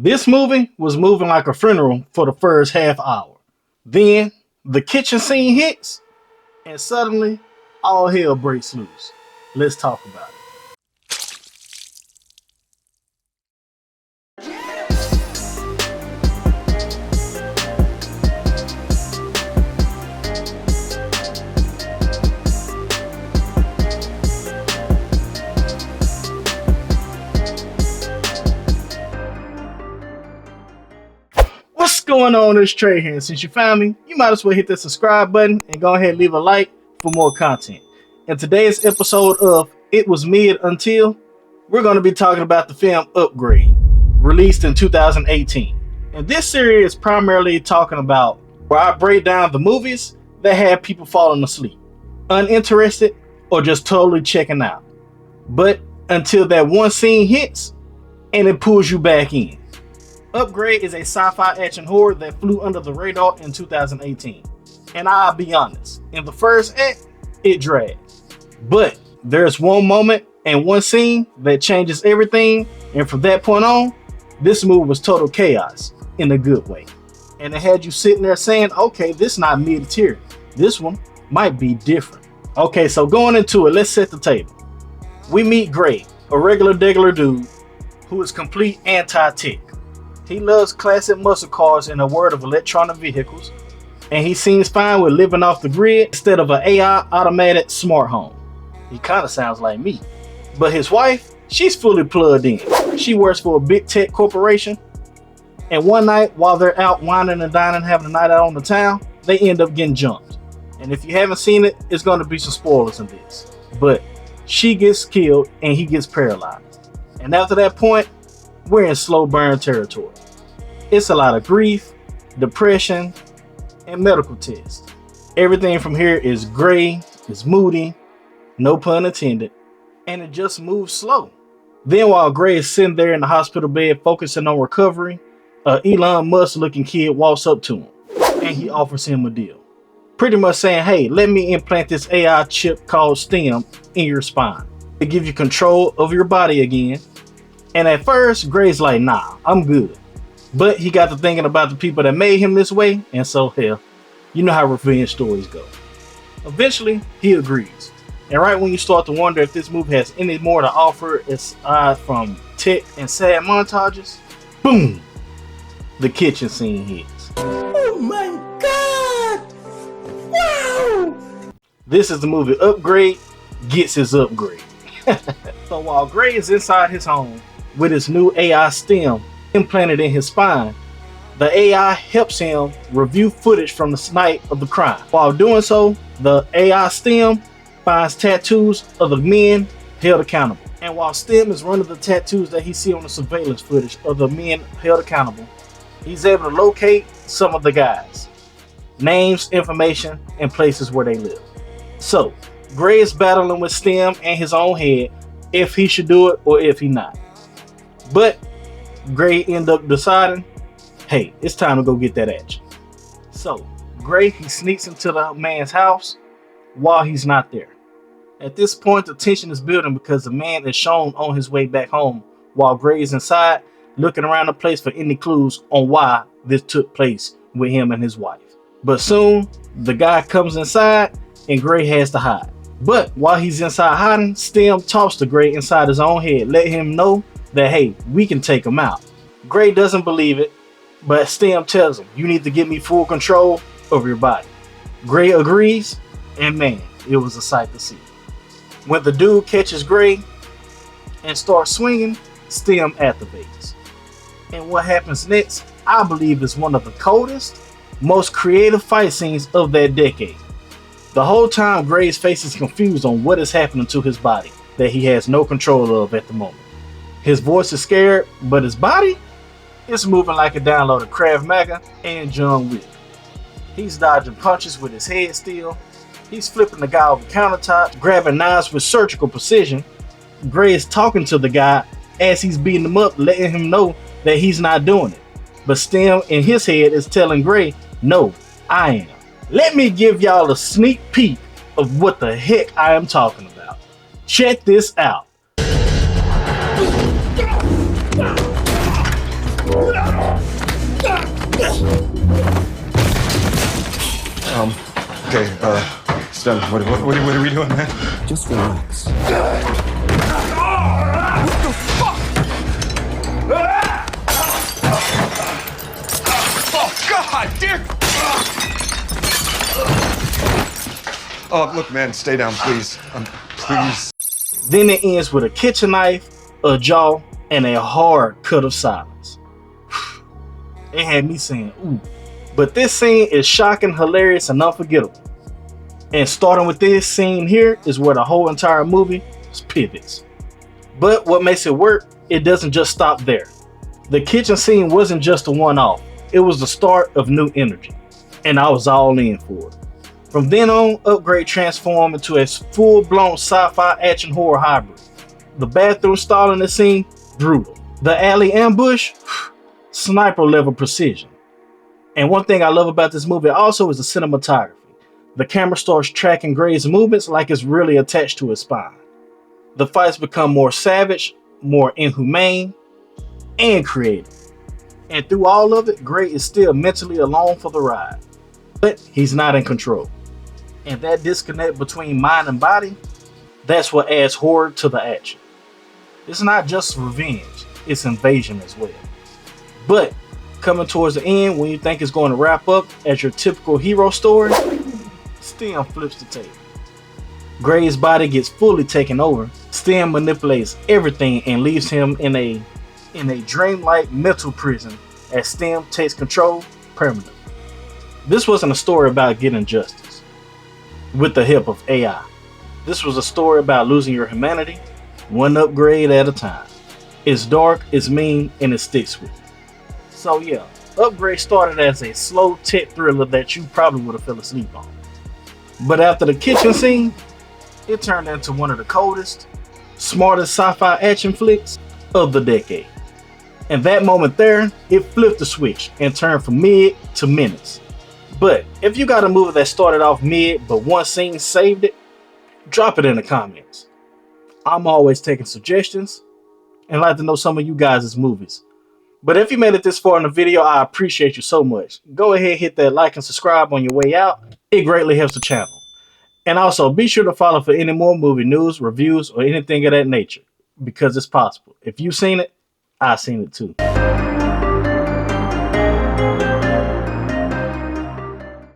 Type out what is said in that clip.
This movie was moving like a funeral for the first half hour. Then the kitchen scene hits, and suddenly all hell breaks loose. Let's talk about it. What's going on? It's Trey here. Since you found me, you might as well hit that subscribe button and go ahead and leave a like for more content. In today's episode of It Was Mid Until, we're going to be talking about the film Upgrade, released in 2018. And this series is primarily talking about where I break down the movies that had people falling asleep, uninterested, or just totally checking out. But until that one scene hits and it pulls you back in. Upgrade is a sci-fi action horror that flew under the radar in 2018. And I'll be honest, in the first act, it dragged. But there's one moment and one scene that changes everything, and from that point on, this movie was total chaos in a good way. And it had you sitting there saying, okay, this is not mid-tier. This one might be different. Okay, so going into it, let's set the table. We meet Gray, a regular dude who is complete anti-tech. He loves classic muscle cars in the world of electronic vehicles, and he seems fine with living off the grid instead of an AI automated smart home. He kind of sounds like me. But his wife, she's fully plugged in. She works for a big tech corporation, and one night while they're out whining and dining, having a night out on the town, they end up getting jumped. And if you haven't seen it, it's going to be some spoilers in this. But she gets killed and he gets paralyzed. And after that point, we're in slow burn territory. It's a lot of grief, depression, and medical tests. Everything from here is gray, it's moody, no pun intended, and it just moves slow. Then while Gray is sitting there in the hospital bed focusing on recovery, a Elon Musk looking kid walks up to him and he offers him a deal. Pretty much saying, hey, let me implant this AI chip called STEM in your spine to give you control of your body again. And at first, Gray's like, nah, I'm good. But he got to thinking about the people that made him this way, and so hell, you know how revenge stories go. Eventually, he agrees. And right when you start to wonder if this movie has any more to offer aside from tech and sad montages, boom, the kitchen scene hits. Oh my God! Wow! This is the movie Upgrade gets his upgrade. So while Gray is inside his home with his new AI STEM implanted in his spine, the AI helps him review footage from the night of the crime. While doing so, the AI STEM finds tattoos of the men held accountable. And while STEM is running the tattoos that he sees on the surveillance footage of the men held accountable, he's able to locate some of the guys, names, information, and places where they live. So Gray is battling with STEM and his own head if he should do it or if he not. But Gray end up deciding, hey, it's time to go get that action. So Gray, he sneaks into the man's house while he's not there. At this point, the tension is building because the man is shown on his way back home while Gray is inside looking around the place for any clues on why this took place with him and his wife. But soon the guy comes inside and Gray has to hide. But while he's inside hiding, STEM talks to Gray inside his own head, letting him know that, hey, we can take him out. Gray doesn't believe it, but STEM tells him, you need to give me full control over your body. Gray agrees, and man, it was a sight to see. When the dude catches Gray and starts swinging, STEM activates. And what happens next, I believe, is one of the coldest, most creative fight scenes of that decade. The whole time, Gray's face is confused on what is happening to his body that he has no control of at the moment. His voice is scared, but his body is moving like a download of Krav Maga and John Wick. He's dodging punches with his head still. He's flipping the guy over countertops, grabbing knives with surgical precision. Gray is talking to the guy as he's beating him up, letting him know that he's not doing it. But STEM in his head is telling Gray, no, I am. Let me give y'all a sneak peek of what the heck I am talking about. Check this out. Okay, Stem, what are we doing, man? Just relax. What the fuck? Oh, God, damn! Oh, look, man, stay down, please. Please. Then it ends with a kitchen knife, a jaw, and a hard cut of silence. It had me saying, ooh. But this scene is shocking, hilarious, and unforgettable. And starting with this scene here is where the whole entire movie pivots. But what makes it work, it doesn't just stop there. The kitchen scene wasn't just a one-off. It was the start of new energy. And I was all in for it. From then on, Upgrade transformed into a full-blown sci-fi action horror hybrid. The bathroom stall in the scene, brutal. The alley ambush, sniper level precision. And one thing I love about this movie also is the cinematography. The camera starts tracking Gray's movements like it's really attached to his spine. The fights become more savage, more inhumane, and creative. And through all of it, Gray is still mentally alone for the ride. But he's not in control. And that disconnect between mind and body, that's what adds horror to the action. It's not just revenge, it's invasion as well. But coming towards the end, when you think it's going to wrap up as your typical hero story, Stem flips the table. Gray's body gets fully taken over. Stem manipulates everything and leaves him in a dreamlike mental prison as Stem takes control permanently. This wasn't a story about getting justice with the help of AI. This was a story about losing your humanity, one upgrade at a time. It's dark, it's mean, and it sticks with you. So yeah, Upgrade started as a slow tech thriller that you probably would have fell asleep on. But after the kitchen scene, it turned into one of the coldest, smartest sci-fi action flicks of the decade. And that moment there, it flipped the switch and turned from mid to menace. But if you got a movie that started off mid but one scene saved it, drop it in the comments. I'm always taking suggestions and like to know some of you guys' movies. But if you made it this far in the video, I appreciate you so much. Go ahead, hit that like and subscribe on your way out. It greatly helps the channel. And also be sure to follow for any more movie news, reviews, or anything of that nature, because it's possible. If you've seen it, I've seen it too.